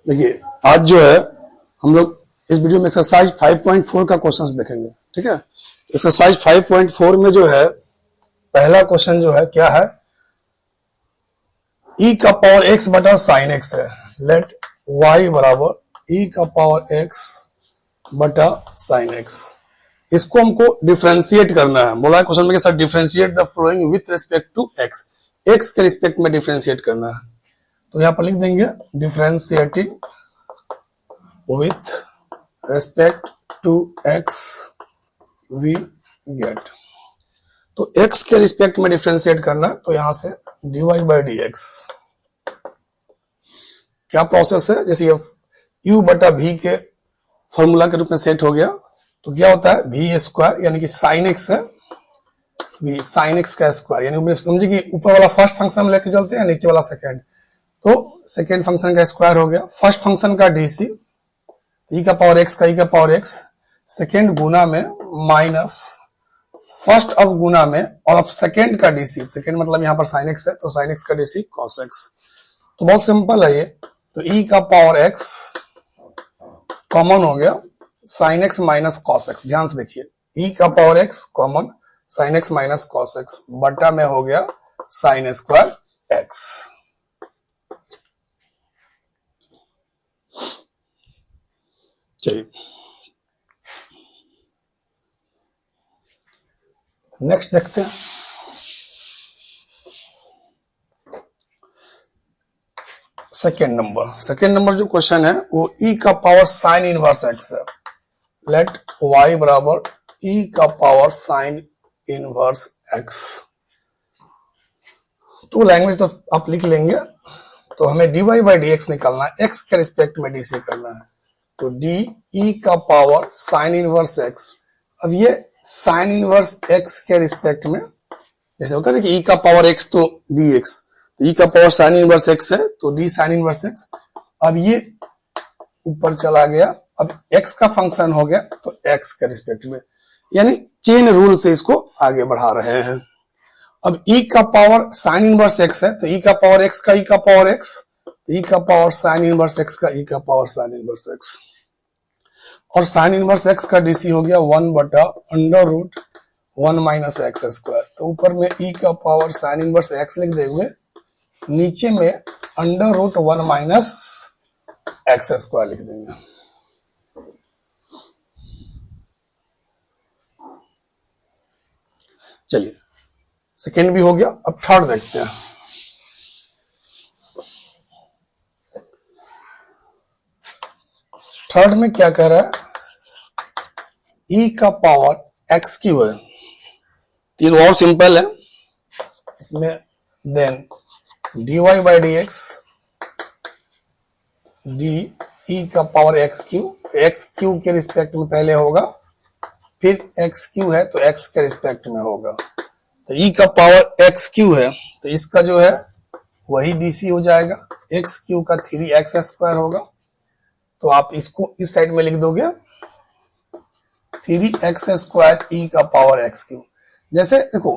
देखिए आज जो है हम लोग इस वीडियो में एक्सरसाइज 5.4 का क्वेश्चंस देखेंगे। ठीक है, एक्सरसाइज 5.4 में जो है पहला क्वेश्चन जो है क्या है, e का पावर x बटा साइन x है। लेट y बराबर e का पावर x बटा साइन x। इसको हमको डिफरेंशिएट करना है। बोला है क्वेश्चन में के साथ differentiate the flowing with respect to x, x के रिस्पेक्ट में डिफरेंशिएट करना है। तो यहां पर लिख देंगे differentiating with respect to x we get. तो x के रिस्पेक्ट में डिफरेंशिएट करना, तो यहां से dy बाई डी एक्स। क्या प्रोसेस है, जैसे ये u बटा v के फॉर्मूला के रूप में सेट हो गया, तो क्या होता है v स्क्वायर यानी कि साइन x है, v साइन x का स्क्वायर, यानी समझिए कि ऊपर वाला फर्स्ट फंक्शन लेके चलते हैं, नीचे वाला सेकेंड, तो सेकेंड फंक्शन का स्क्वायर हो गया। फर्स्ट फंक्शन का डीसी e का पावर x का e का पावर x, सेकेंड गुना में माइनस फर्स्ट अब गुना में, और अब सेकेंड का डीसी, सेकेंड मतलब यहां पर साइन x है तो साइन x का डीसी कॉस x। तो बहुत सिंपल है ये। तो e का पावर x कॉमन हो गया sine x minus cos x। ध्यान से देखिए, e का power x common sine x minus cos x बटा में हो गया साइन स्क्वायर x। चलिए नेक्स्ट देखते हैं। सेकेंड नंबर जो क्वेश्चन है वो e का पावर साइन इनवर्स x है। लेट y बराबर e का पावर साइन इनवर्स x। तो लैंग्वेज तो आप लिख लेंगे। तो हमें dy बाई डी एक्स निकालना है, x के रिस्पेक्ट में dc करना है। तो d e का पावर साइन इनवर्स x। अब ये साइन इनवर्स x के रिस्पेक्ट में, जैसे होता है ना कि e का पावर x तो dx, तो e का पावर साइन इनवर्स x है तो d साइन इनवर्स x। अब ये ऊपर चला गया, अब x का फंक्शन हो गया तो x के रिस्पेक्ट में, यानी चेन रूल से इसको आगे बढ़ा रहे हैं। अब e का पावर साइन इनवर्स x है तो e का पावर x का e का पावर x, e का पावर साइन इनवर्स x का e का पावर साइन इनवर्स x, और साइन इनवर्स x का डीसी हो गया 1 बटा under root 1 minus x square. तो ऊपर में e का पावर साइन इनवर्स x लिख देंगे, नीचे में under root 1 minus x square लिख देंगे। चलिए सेकेंड भी हो गया, अब थर्ड देखते हैं। थर्ड में क्या कह रहा है, e का पावर x क्यू है। तीन और सिंपल है इसमें, then dy by d x d e का पावर x क्यू के रिस्पेक्ट में पहले होगा, फिर x क्यू है तो x के रिस्पेक्ट में होगा। तो e का पावर x क्यू है तो इसका जो है वही dc हो जाएगा, x क्यू का 3x स्क्वायर होगा। तो आप इसको इस साइड में लिख दोगे 3x स्क्वायर e का पावर x क्यू। जैसे देखो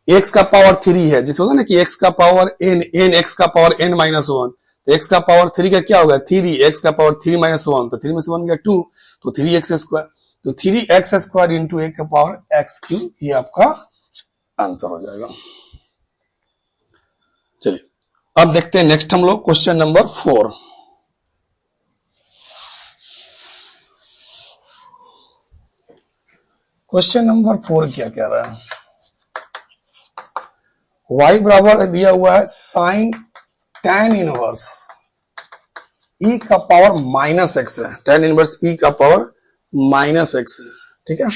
x का पावर 3 है, जैसे होता है ना कि x का पावर n x का पावर n माइनस 1, तो x का पावर 3 का क्या होगा 3, x का पावर 3 माइनस 1, तो 3 में से 1 गया 2, तो 3x स्क्वायर, तो 3x स्क्वायर इंटू a का पावर x क्यू, ये आपका आंसर हो जाएगा। चलिए अब देखते हैं नेक्स्ट हम लोग क्वेश्चन नंबर 4। क्वेश्चन नंबर 4 क्या कह रहा है, y बराबर दिया हुआ है साइन tan इनवर्स e का पावर माइनस एक्स है, tan इनवर्स e का पावर माइनस एक्स है। ठीक है,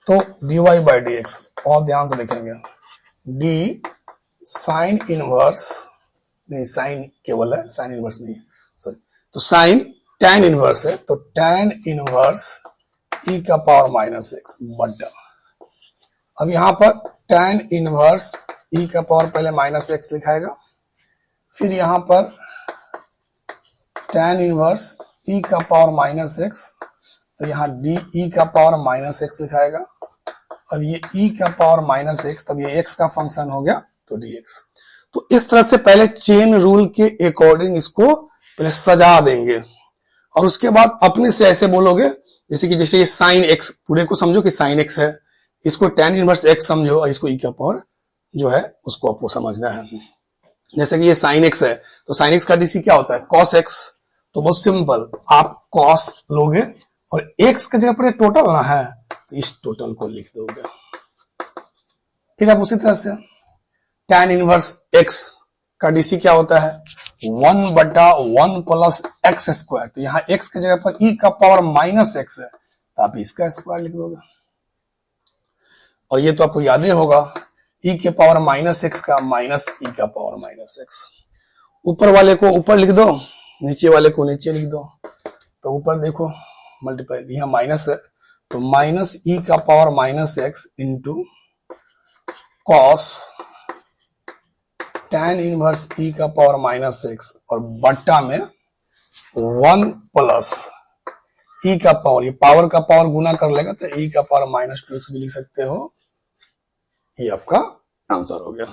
तो dy बाई डी एक्स, और ध्यान से देखेंगे d साइन इनवर्स, नहीं साइन केवल है, साइन इनवर्स नहीं है, सॉरी, तो साइन tan इनवर्स है तो tan इनवर्स e का पावर माइनस एक्स बटा, अब यहां पर tan इनवर्स e का पावर पहले माइनस एक्स लिखाएगा, फिर यहां पर tan इनवर्स e का पावर माइनस एक्स, तो यहां डी e का पावर माइनस एक्स लिखाएगा। अब ये e का पावर माइनस एक्स, तब ये x का फंक्शन हो गया तो dx। तो इस तरह से पहले चेन रूल के अकॉर्डिंग इसको पहले सजा देंगे और उसके बाद अपने से ऐसे बोलोगे जैसे ये साइन एक्स, पूरे को समझो कि साइन एक्स है, इसको tan इनवर्स एक्स समझो और इसको ई का पावर जो है उसको आपको समझना है। जैसे कि ये साइन एक्स है तो साइन एक्स का डीसी क्या होता है कॉस एक्स, तो बहुत सिंपल, आप कॉस लोगे और एक्स की जगह पर टोटल ना है तो इस टोटल को लिख दोगे। फिर आप उसी तरह से tan इनवर्स एक्स का डीसी क्या होता है 1/1 प्लस एक्स स्क्वायर, तो यहां एक्स की जगह पर ई का पावर माइनस एक्स है तो आप इसका स्क्वायर लिख दोगे। और ये तो आपको याद ही होगा ई के पावर माइनस एक्स का माइनस ई का पावर माइनस एक्स, ऊपर वाले को ऊपर लिख दो नीचे वाले को नीचे लिख दो, तो ऊपर देखो मल्टीप्लाई, यहां माइनस है तो माइनस ई का power minus x into cos tan inverse ई का पावर माइनस एक्स और बट्टा में 1 प्लस ई का पावर, ये पावर का पावर गुना कर लेगा तो ई का पावर माइनस 2x भी लिख सकते हो। ये आपका आंसर हो गया।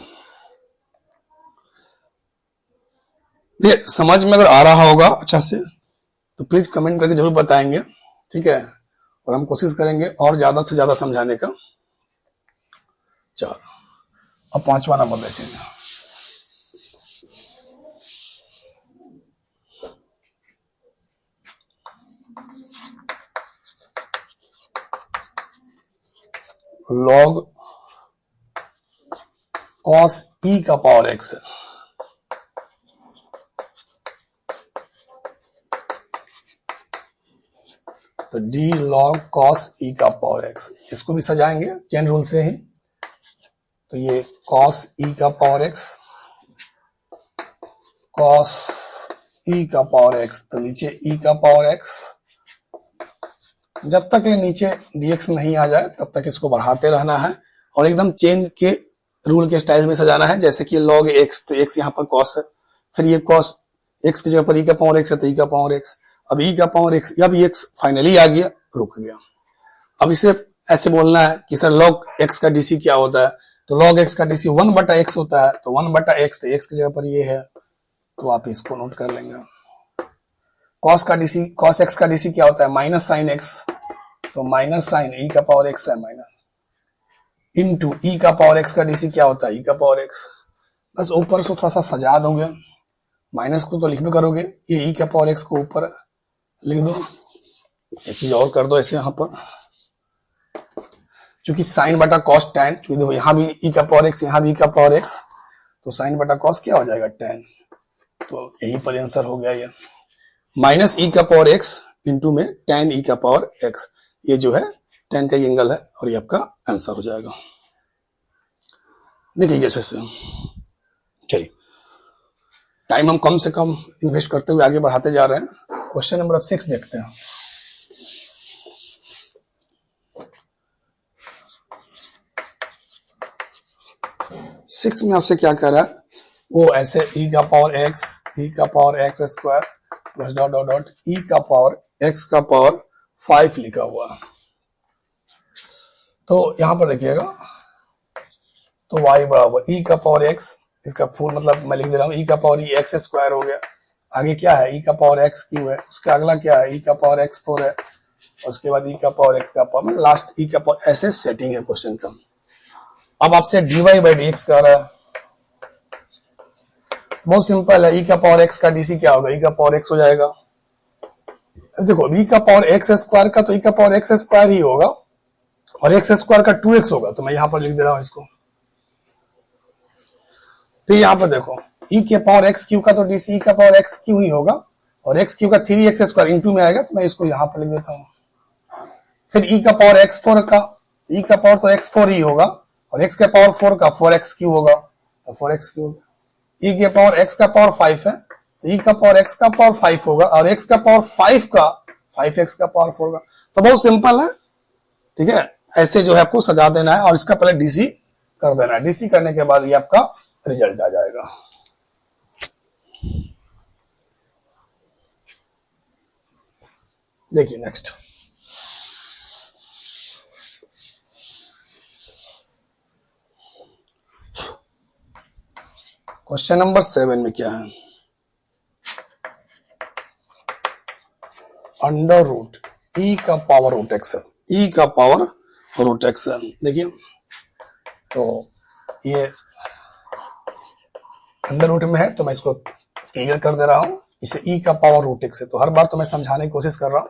ये समझ में अगर आ रहा होगा अच्छा से तो प्लीज कमेंट करके जरूर बताएंगे, ठीक है, और हम कोशिश करेंगे और ज्यादा से ज्यादा समझाने का। चलो अब 5वां नंबर देखेंगे। log cos e का पावर x है, तो d log cos e का पावर x, इसको भी सजाएंगे चेन रूल से ही, तो ये cos e का पावर x cos e का पावर x, तो नीचे e का पावर x, जब तक ये नीचे dx नहीं आ जाए तब तक इसको बढ़ाते रहना है और एकदम चेन के रूल के स्टाइल में सजाना है। जैसे कि log x, तो x यहाँ पर cos है, फिर ये cos x की जगह पर e का पावर x है तो e का पावर x, अब e का पावर x, अब x फाइनली आ गया, रुक गया। अब इसे ऐसे बोलना है कि सर log x का डीसी क्या होता है, तो log x का डीसी 1/x होता है, तो 1/x, तो x की जगह पर ये है तो आप इसको नोट कर लेंगे। cos का डीसी, cos x का डीसी क्या होता है माइनस साइन x, तो माइनस साइन e का पावर x है माइनस इंटू e का पावर x का डीसी क्या होता है e का पावर x, बस ऊपर से थोड़ा सा सजा दोगे, माइनस को तो लिख भी करोगे, ये e का पावर x को ऊपर लिख दो। एक चीज और कर दो ऐसे यहां पर, चूंकि साइन बटा कॉस टैन, चूंकि देखो यहां भी e का पावर x यहां भी e का पावर x, तो साइन बटा कॉस क्या हो जाएगा टैन, तो यही पर आंसर हो गया ये माइनस e का पावर x इंटू में tan e का पावर x, ये जो है tan का एंगल है और ये आपका आंसर हो जाएगा। देख लीजिए ऐसे, चलिए टाइम हम कम से कम इन्वेस्ट करते हुए आगे बढ़ाते जा रहे हैं। क्वेश्चन नंबर 6 देखते हैं। सिक्स में आपसे क्या कह रहा है, वो ऐसे e का power x square plus dot dot dot e का पावर x का पावर 5 लिखा हुआ है। तो यहां पर देखिएगा, तो y बराबर e का पावर x, इसका फुल मतलब मैं लिख दे रहा हूं e का पावर e x स्क्वायर हो गया, आगे क्या है e का पावर x क्यू है, उसका अगला क्या है e का पावर x 4 है, उसके बाद e का पावर x का पावर लास्ट e का पावर, ऐसे सेटिंग है क्वेश्चन का। अब आपसे dy बाई dx कर रहा है, बहुत सिंपल है, e का पावर x का डीसी क्या होगा e का पावर x हो जाएगा। अब देखो e का पावर x स्क्वायर का तो e का पावर x स्क्वायर ही होगा और x स्क्वायर का 2x होगा, तो मैं यहां पर लिख दे रहा हूं इसको। फिर यहां पर देखो e के पावर x क्यू का तो डीसी e का पावर x क्यू ही होगा और x क्यू का 3x स्क्वायर इंटू में आएगा, तो मैं इसको यहां पर लिख देता हूं। फिर e का पावर x4 का, e का पावर तो x4 ही होगा और x के पावर 4 का 4x क्यू होगा, तो 4x क्यू होगा। e के पावर x का पावर 5 है तो e का पावर x का पावर 5 होगा और x का पावर 5 का 5x का पावर 4 होगा। तो बहुत सिंपल है, ठीक है, ऐसे जो है आपको सजा देना है और इसका पहले डीसी कर देना है, डीसी करने के बाद ये आपका रिजल्ट आ जाएगा। देखिए नेक्स्ट, क्वेश्चन नंबर 7 में क्या है, अंडर रूट ई का पावर रूट एक्स है, ई का पावर रूट एक्स है। देखिए तो ये अंडर रूट में है तो मैं इसको क्लियर कर दे रहा हूं, इसे ई का पावर रूट एक्स है। तो हर बार तो मैं समझाने की कोशिश कर रहा हूं।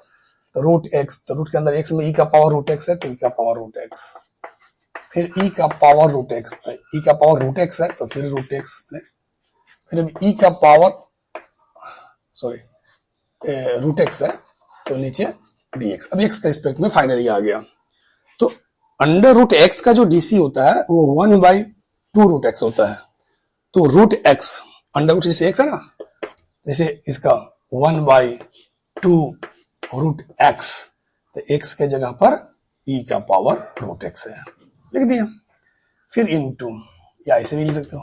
तो रूट एक्स, तो रूट के अंदर एक्स में ई का पावर रूट एक्स है, तो ई का पावर रूट एक्स, फिर ई का पावर रूट एक्स, ई का पावर रूट एक्स है तो फिर रूट एक्स, फिर ई का पावर रूट एक्स है तो नीचे dx। अब x का रिस्पेक्ट में फाइनली आ गया। तो अंडर रूट एक्स का जो डीसी होता है वो 1/2 रूट एक्स होता है। तो रूट एक्स अंडर रूट जैसे एक्स है ना, जैसे इसका 1/2 रूट एक्स, तो एक्स के जगह पर ई का पावर रूट एक्स है, लिख दिया। फिर इनटू, या ऐसे भी लिख सकते हो,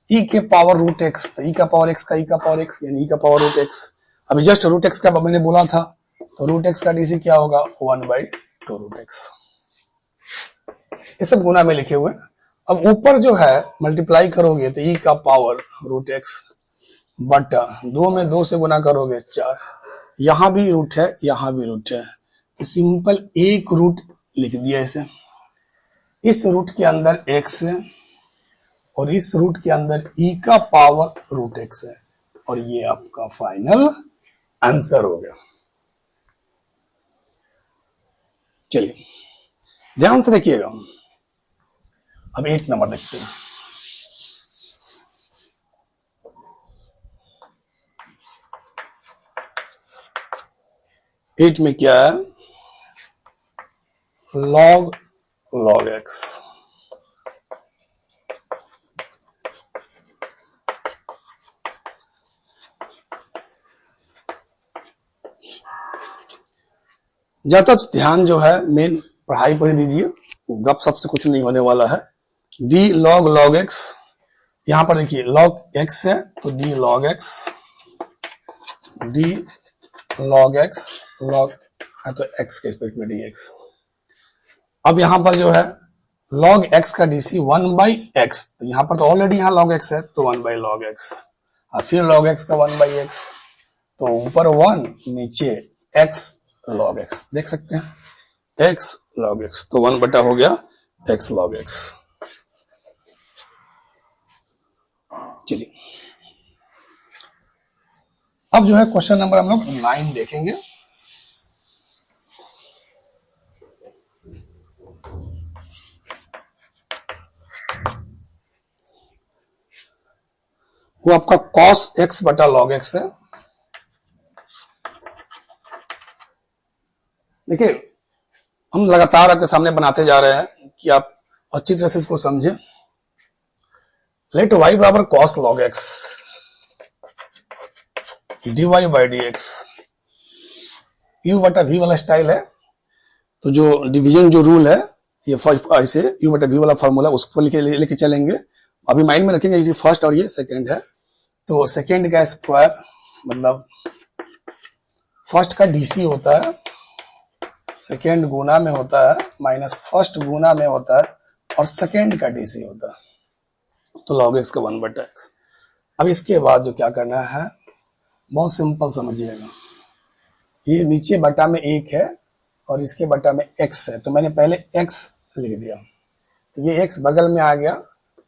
ई के पावर रूट एक्स, तो ई का पावर एक्स का ई का पावर एक्स, यानी ई का पावर रूट एक्स। अभी जस्ट रूट एक्स का मैंने बोला था, तो रूट एक्स का डीसी क्या होगा, 1/2 रूट एक्स। ये सब गुना में लिखे हुए। अब ऊपर जो है मल्टीप्लाई करोगे तो ई का पावर रूट एक्स बटा 2 में 2 से गुना करोगे 4, यहां भी रूट है यहां भी रूट है, तो सिंपल एक रूट लिख दिया इसे। इस रूट के अंदर एक्स है और इस रूट के अंदर ई का पावर रूट एक्स है, और ये आपका फाइनल आंसर हो गया। चलिए ध्यान से देखिएगा। अब 8 नंबर देखते हैं। एट में क्या है, log x। ज्यादा ध्यान जो है मेन पढ़ाई पर ही दीजिए, गप सप से कुछ नहीं होने वाला है। d log x, यहां पर देखिए log x है तो d log x, d log x, log है तो x के रिस्पेक्ट में dx। अब यहां पर जो है log x का डीसी 1/x, तो यहां पर तो ऑलरेडी यहां log x है तो 1/log x, और फिर log x का 1/x, तो ऊपर 1 नीचे x log x, देख सकते हैं x log x, तो 1 बटा हो गया x log x। चलिए अब जो है क्वेश्चन नंबर हम लोग 9 देखेंगे। वो आपका cos x बटा log x है। देखिए हम लगातार आपके सामने बनाते जा रहे हैं कि आप अच्छी तरह से इसको समझें। लेट y बराबर cos log x dy by dx, u बटा v वाला स्टाइल है, तो जो डिवीजन जो रूल है ये ऐसे u बटा v वाला फॉर्मूला उसको लेके चलेंगे। अभी माइंड में रखेंगे, इसी फर्स्ट और ये सेकंड है, तो सेकंड का स्क्वायर मतलब फर्स्ट का डीसी होता है, सेकेंड गुना में होता है, माइनस फर्स्ट गुना में होता है, और सेकेंड का डीसी होता है, तो log x का 1/x। अब इसके बाद जो क्या करना है, बहुत सिंपल समझिएगा। ये नीचे बटा में 1 है और इसके बटा में x है, तो मैंने पहले x लिख दिया, तो ये x बगल में आ गया,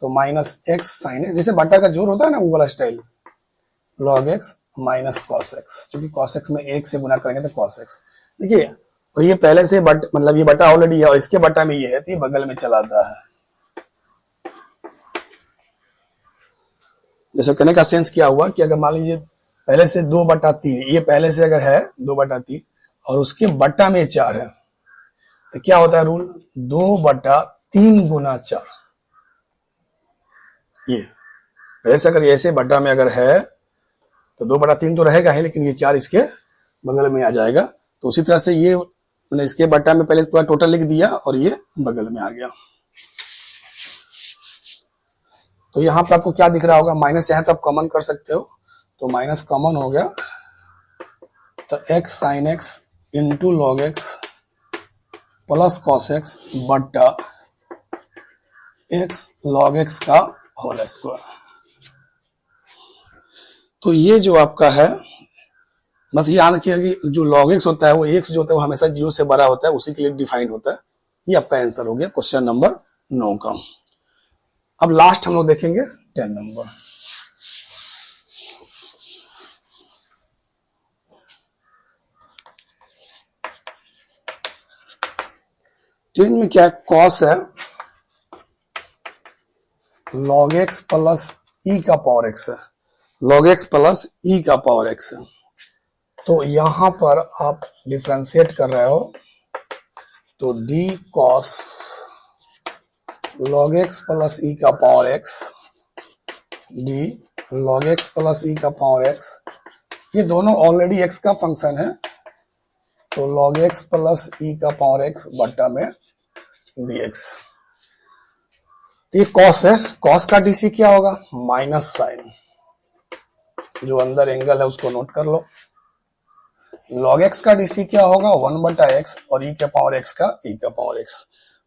तो माइनस x साइन x, जैसे बटा का जोड़ होता है ना वो वाला style, log x minus cos x, क्योंकि cos x में 1 से गुना करेंगे तो cos x। देखिए और ये पहले से मतलब ये बटा ऑलरेडी है और इसके बटा में ये है, तो ये बगल में चला आता है। जैसे कहने का सेंस क्या हुआ कि अगर मान लीजिए पहले से 2/3, ये पहले से अगर है 2/3 और उसके बटा में 4 है, तो क्या होता है रूल, 2/3 गुना 4। ये पहले से अगर ऐसे बटा में अगर है तो 2/3 तो रहेगा ही, लेकिन ये 4 इसके बगल में आ जाएगा। तो उसी तरह से ये मैंने इसके बटा में पहले पूरा टोटल लिख दिया और ये बगल में आ गया। तो यहां पर आपको क्या दिख रहा होगा, माइनस चाहे तो आप कॉमन कर सकते हो, तो माइनस कॉमन हो गया, तो x sine x into log x plus cos x बटा x लॉग एक्स का होल स्क्वायर। तो ये जो आपका है, बस ये याद रखिएगा कि जो log x होता है वो x जो होता है वो हमेशा 0 से बड़ा होता है, उसी के लिए डिफाइन होता है। ये आपका आंसर हो गया क्वेश्चन नंबर 9 का। अब लास्ट हम लोग देखेंगे 10 नंबर। 10 में क्या है, कॉस है log x प्लस e का पावर x है, log x प्लस e का पावर x है। तो यहां पर आप डिफरेंशिएट कर रहे हो तो d cos log x plus e का power x, d log x plus e का पावर x, ये दोनों ऑलरेडी x का फंक्शन है, तो log x प्लस e का पावर x बट्टा में dx। ये कॉस है, कॉस का डीसी क्या होगा, माइनस साइन, जो अंदर एंगल है उसको नोट कर लो। log x का डीसी क्या होगा, 1 बटा x, और e के पावर x का e का पावर x।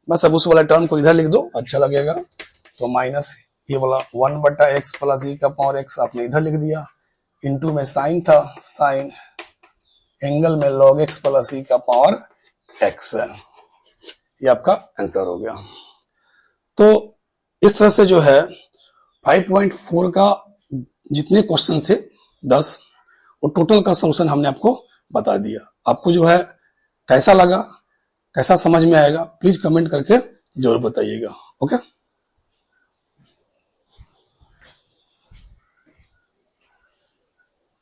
बस अब उस वाला टर्म को इधर लिख दो, अच्छा लगेगा। तो माइनस ये वाला 1 बटा x प्लस e का पावर x आपने इधर लिख दिया, इनटू में साइन था, साइन एंगल में log x प्लस e का पावर x है। ये आपका आंसर हो गया। तो इस तरह से जो है 5.4 का जितने क्वेश्चन थे 10, और टोटल का सॉल्यूशन हमने आपको बता दिया। आपको जो है कैसा लगा, कैसा समझ में आएगा, प्लीज कमेंट करके जरूर बताइएगा। ओके।